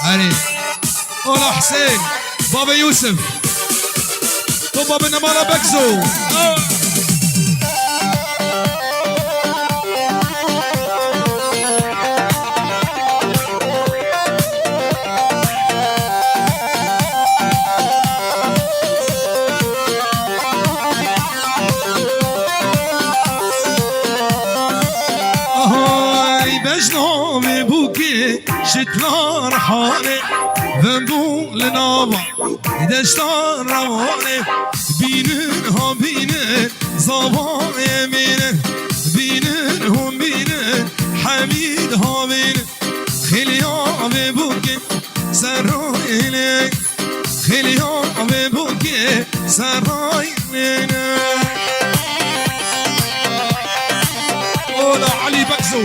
علي ولا حسين بابا يوسف طب بابا نمالا بكزو شتلان حاله ذنبو لنابا دشتان روانه بینن ها بینن زبان یمینن بینن هم بینن حمید ها بینن خیلی ها ببوکه سرای لک خیلی ها ببوکه سرای لک اولا علی بکزو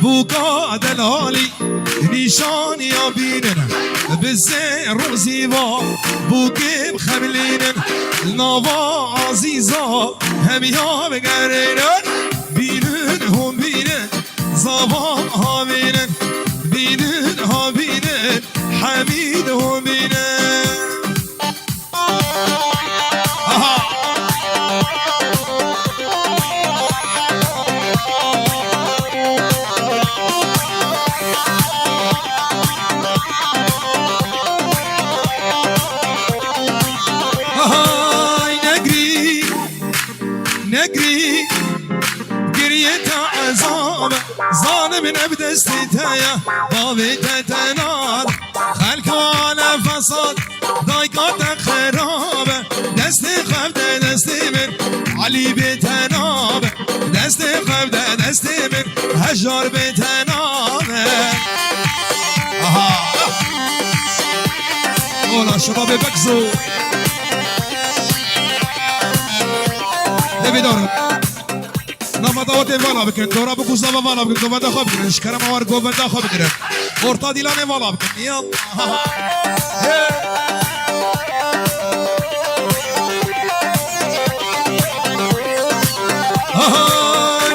بوكا دلالي نيشان يا بيننا بالزير وزيبا بوكي بخملينا النافا عزيزة هم يا بقرينا بينن هم بينن زبا ها بينن بينن ها بينن حميد هم بينن ظالم ابدا استيتايا ضابطة تنال خلق على فساد ضايقات خرابة دستي خفدة دستي من علي بتنابة دستي خفدة دستي من هجار بتنابة اولا شباب بكزو نبي دورك نما داوت والا بکن دورا بکوزا والا بکن دو بنده خواب بکن شکر موار گو بنده خواب بکن ارتا دیلانه والا بکن یا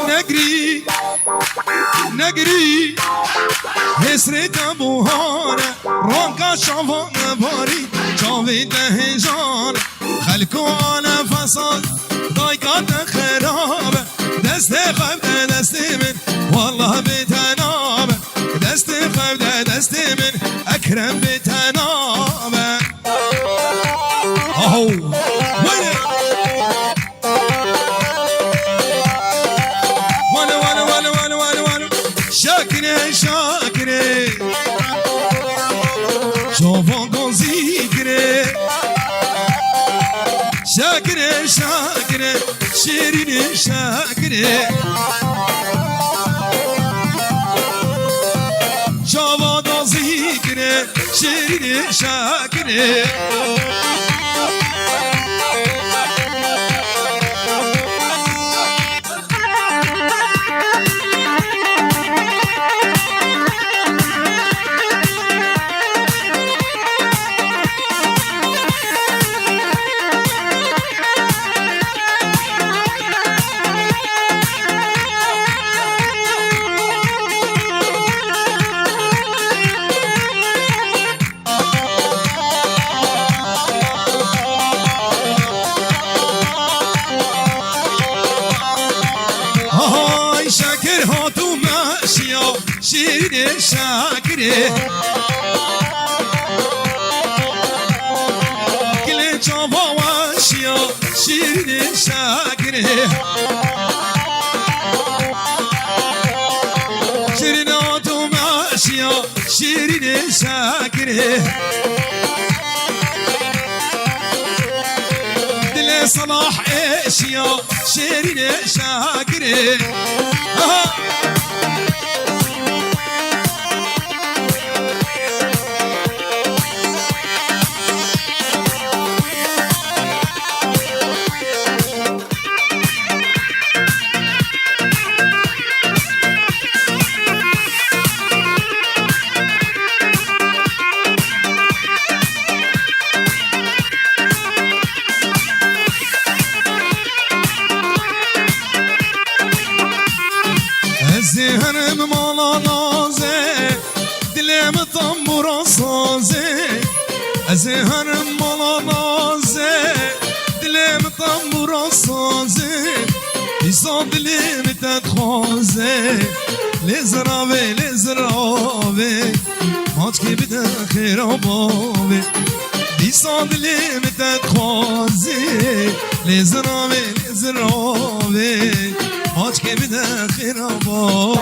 نگری نگری حسرت بوهانه رانکا شوان باری چاوی دهجان خلکو آل فساد ضایقات خرابه دست خفده دست من والله بتنابه دست خفده دست من اکرم بتنابه اهو وله وله وله وله وله وله وله شاکره شاکره جوان گوزی کره شاكرة شاكرة شيرين شاكرة جواد ذكرة شيرين شاكرة شيرين شاكرة كل جابا واشيا شيرين شاكرة شيرينات وماشيا شيرين شاكرة دل صلاح اشيا شيرين شاكرة مالا نازه دلم تنبورا سازه از هر مالا نازه دلم تنبورا سازه ایسا دلم تدخوازه لزراوه لزراوه ماچ که بده خیراباوه ایسا دلم تدخوازه لزراوه لزراوه ماچ که بده خیراباوه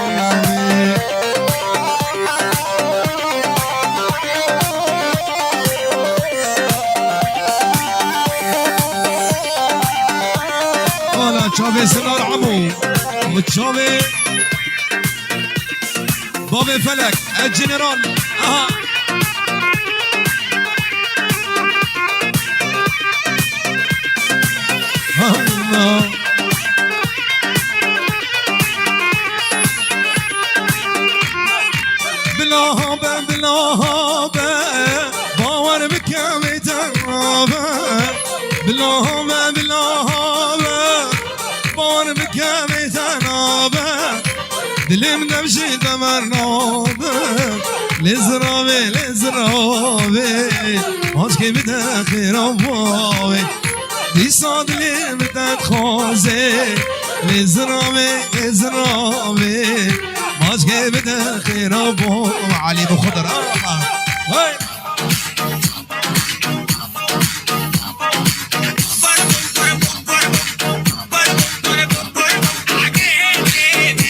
چاوه سنار عمو وچاوه باب فلك الجنرال الله بلاهابه بلاهابه باور بكامي ترابه بلاهابه بلاهابه باور بكامي ترابه دلم نمشي تمرنابه لزرابه لزرابه عاشقي بداخل ربابه ديسا دلم تدخوازه لزرابه لزرابه عاشقي بداخل ربابه علي بخضر هاي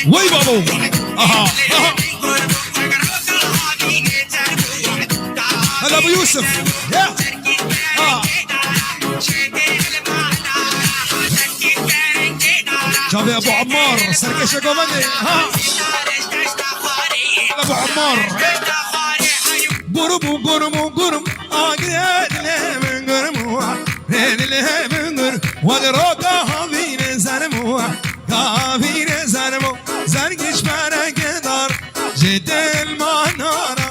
وي بابو هلا ابو يوسف يا شوف يا ابو عمار سركش قومني ها ابو عمار قربو قربو قرب اقرد من قربو رين من قرب وقروكا هابين زرمو كافين زرمو زرقش برق دار جد المنارة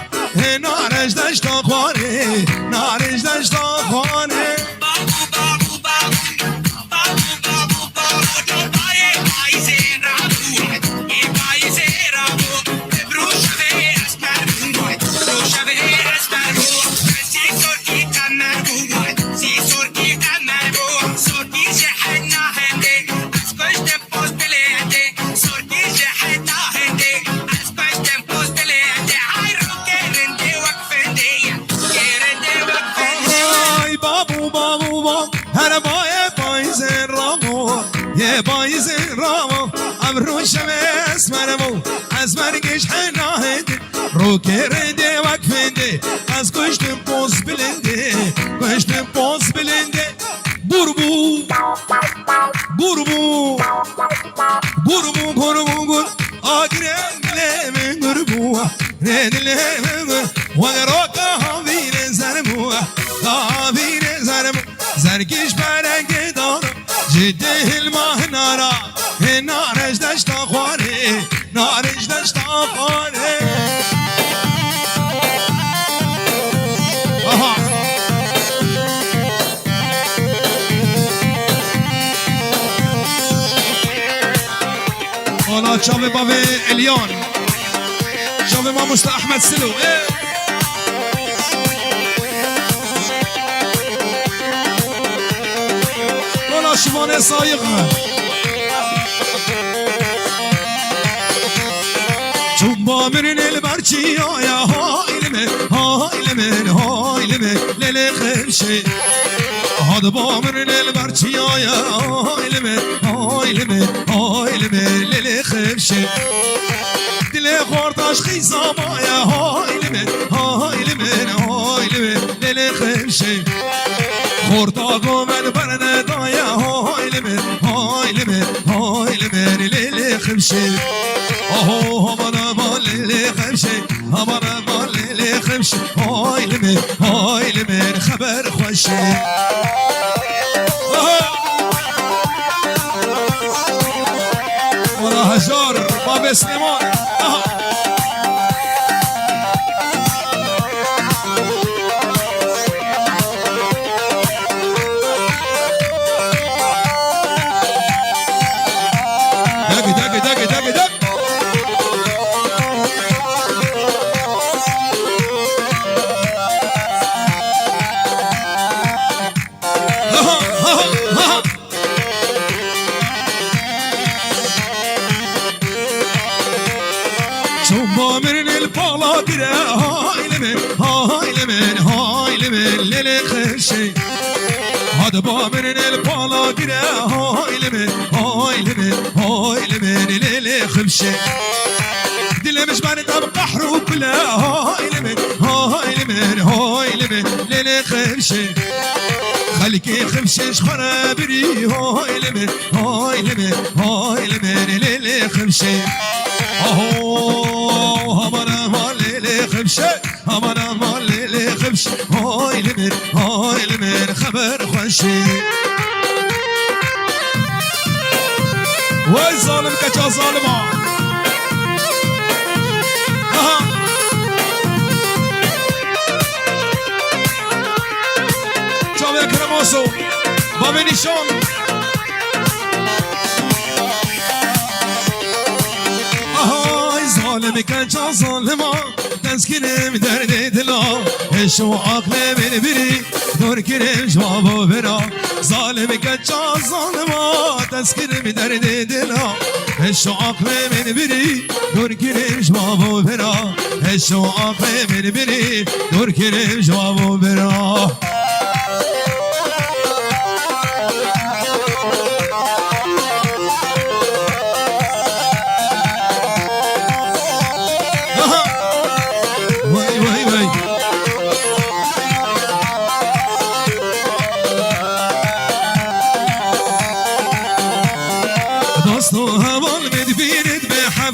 نارش دشت خواره نارش دشت خواره بايز رامو امرو شمس مرمو از مرگش حناهده رو کرده وقفنده از کشتم پوز بلنده کشتم پوز بلنده گربو گربو گربو گربو گر آگرم لمن گربو رد لمن گر وگراکا هاوین زرمو هاوین زرمو زرگش برنگ دارم جده الماه نارا نارش دشت خواره نارش دشت خواره آها حالا چاوه بابه الیان چاوه ما مست احمد سلو شمانه سایق چون با مرین البرچی آیا هایل من لیل خرشه هاد با مرین البرچی آیا هایل من لیل خرشه دل خورداش خیزام آیا هایل من لیل خرشه خورتاگو من برنه دایا هایل من لیل خمشه آهو همانا با لیل خمشه همانا با لیل خمشه هایل من خبر خوشه ولا هجار باب سلیمان قرا هاي لمن هاي لمن هاي لمن ليلي خمشي هذا بامن البالا قرا هاي لمن هاي لمن هاي لمن ليلي خمشي دل مش بانت بقحر وكلا هاي لمن هاي لمن هاي لمن ليلي خمشي خليكي خمشش خرابري هاي لمن هاي لمن هاي لمن ليلي خمشي اهو همانا مال ليلي خمشي همانا مال ليلي خمشي هاي لمن خبر خوشي وي ظالم كجا ظالمه كرموسو بابي نيشون اهاي ظالم كجا ظالمه تسكنم درد دلا هشو عقل من بري دور كرم جوابو برا ظالم كجا ظالمه تسكنم درد دلا هشو عقل من بري دور كرم جوابو برا هشو عقل من بري دور كرم جوابو برا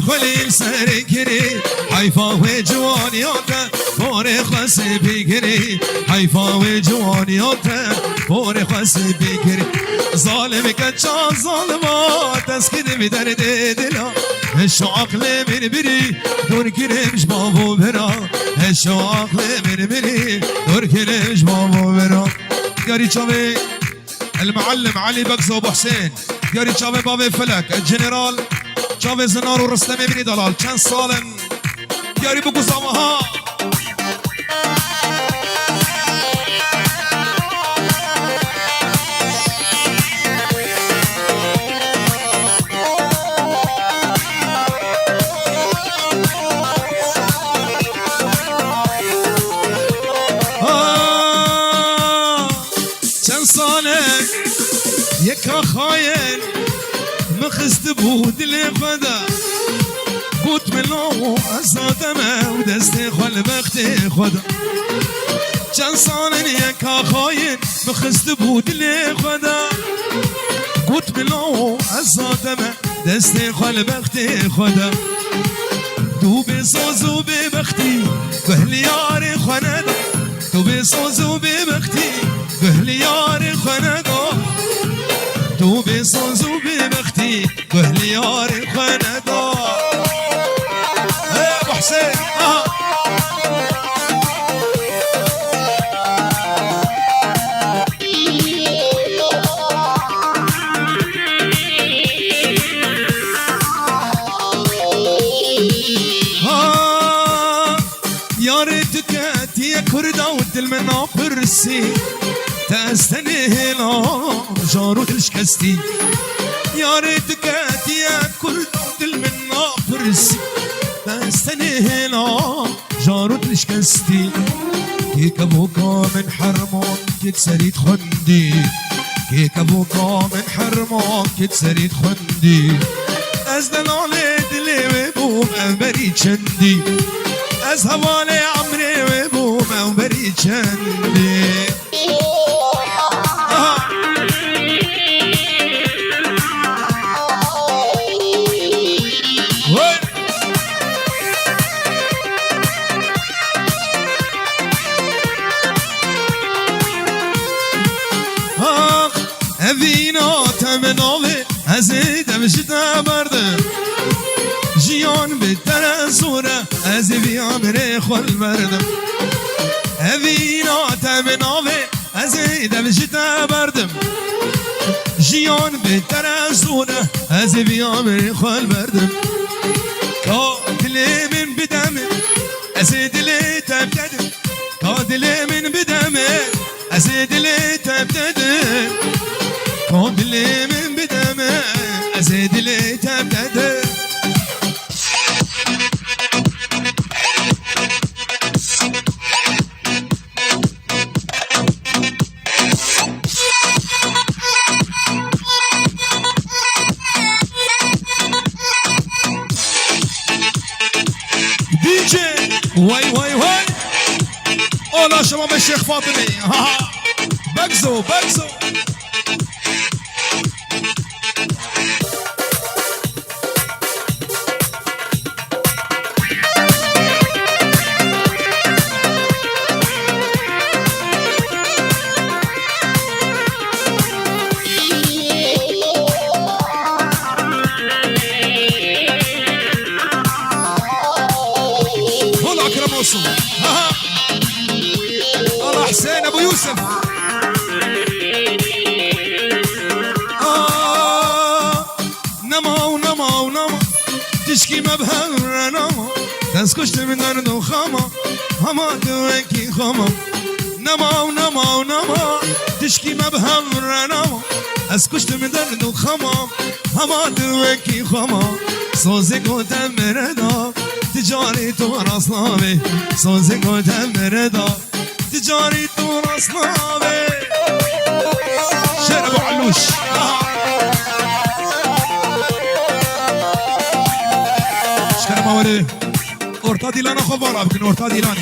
خليل سركري حيفا وجوانياته فوري خاص بكري حيفا وجوانياته فوري خاص بكري ظالم كجا ظالمه تسكن بدرد دلا هشو عقل من بري دور كرمش بابو برا هشو عقل من بري دور كرمش بابو برا قاري شابي المعلم علي بكزو ابو حسين قاري شابي بابي فلك الجنرال شافي زنار ورستم بني دلال كان صالن ياري بقو زمها كان صالن يكا خاين مخست بود لفدا قوت ملو ازادمه و دست خال بخت خدا چند سالن یکا خاین مخست بود لفدا قوت ملو ازادمه دست خال بخت خدا تو بسازو ببختی بهلیار خاندا تو بسازو ببختی بهلیار خاندا تو بسازو ببختی بهلیار خاندا ابو حسين يارتك يا كردا ودل منا برسي تستنهلا جارو تشكستي يارتك يا كردا ودل منا برسي تستنهلا جارو تشكستي كيك ابوكا من حرمان كيك سريت خندي كيك ابوكا من حرمان كيك سريت خندي از دلال دلي وبوم انبري چندي از حوالي عمري وبوم انبري چندي evina temenave ezidem jita berdem jiyan beter zora ez eviyamre xol berdem evina temenave ezidem jita berdem jiyan beter zora ez eviyamre xol berdem kadilimin bidemin ezidili tebdedim kadilimin bidemin ezidili tebdedim كودلي من بدمه أزيد لي تبدأ هاي اولا شباب الشيخ فاطمي بقزو بقزو الله حسين ابو يوسف نما ونما ونما تشكي ما بهر نما تسكشت من درد وخما هما دوكي خما نما ونما ونما تشكي ما بهر نما اسكشت من درد وخما هما دوكي خما صوزك وتمردا تجاري تورس نامي صوزك وتمردا تجاري تورس نامي شير ابو علوش شكرا مولي اورتا ديلانا خبارة بكن اورتا ديلاني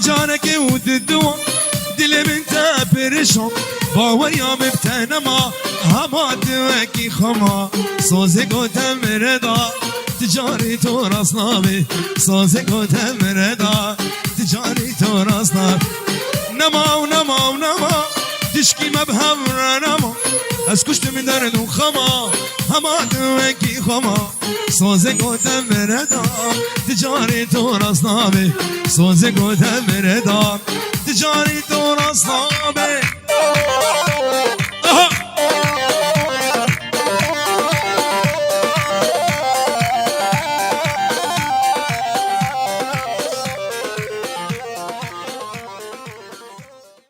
جانك ود الدوا دل بنت برشم باور يا مبتنما هما دوكي خما صوزك وتمردا تجاري تورس نامي صوزك وتمردا تجاري تورس نامي نما ونما ونما تشكي ما بهمر نما اسكشت من درد وخما هما دوكي خما صوزك وتمردا تجاري تورس نامي صوزك وتمردا تجاري تورس نامي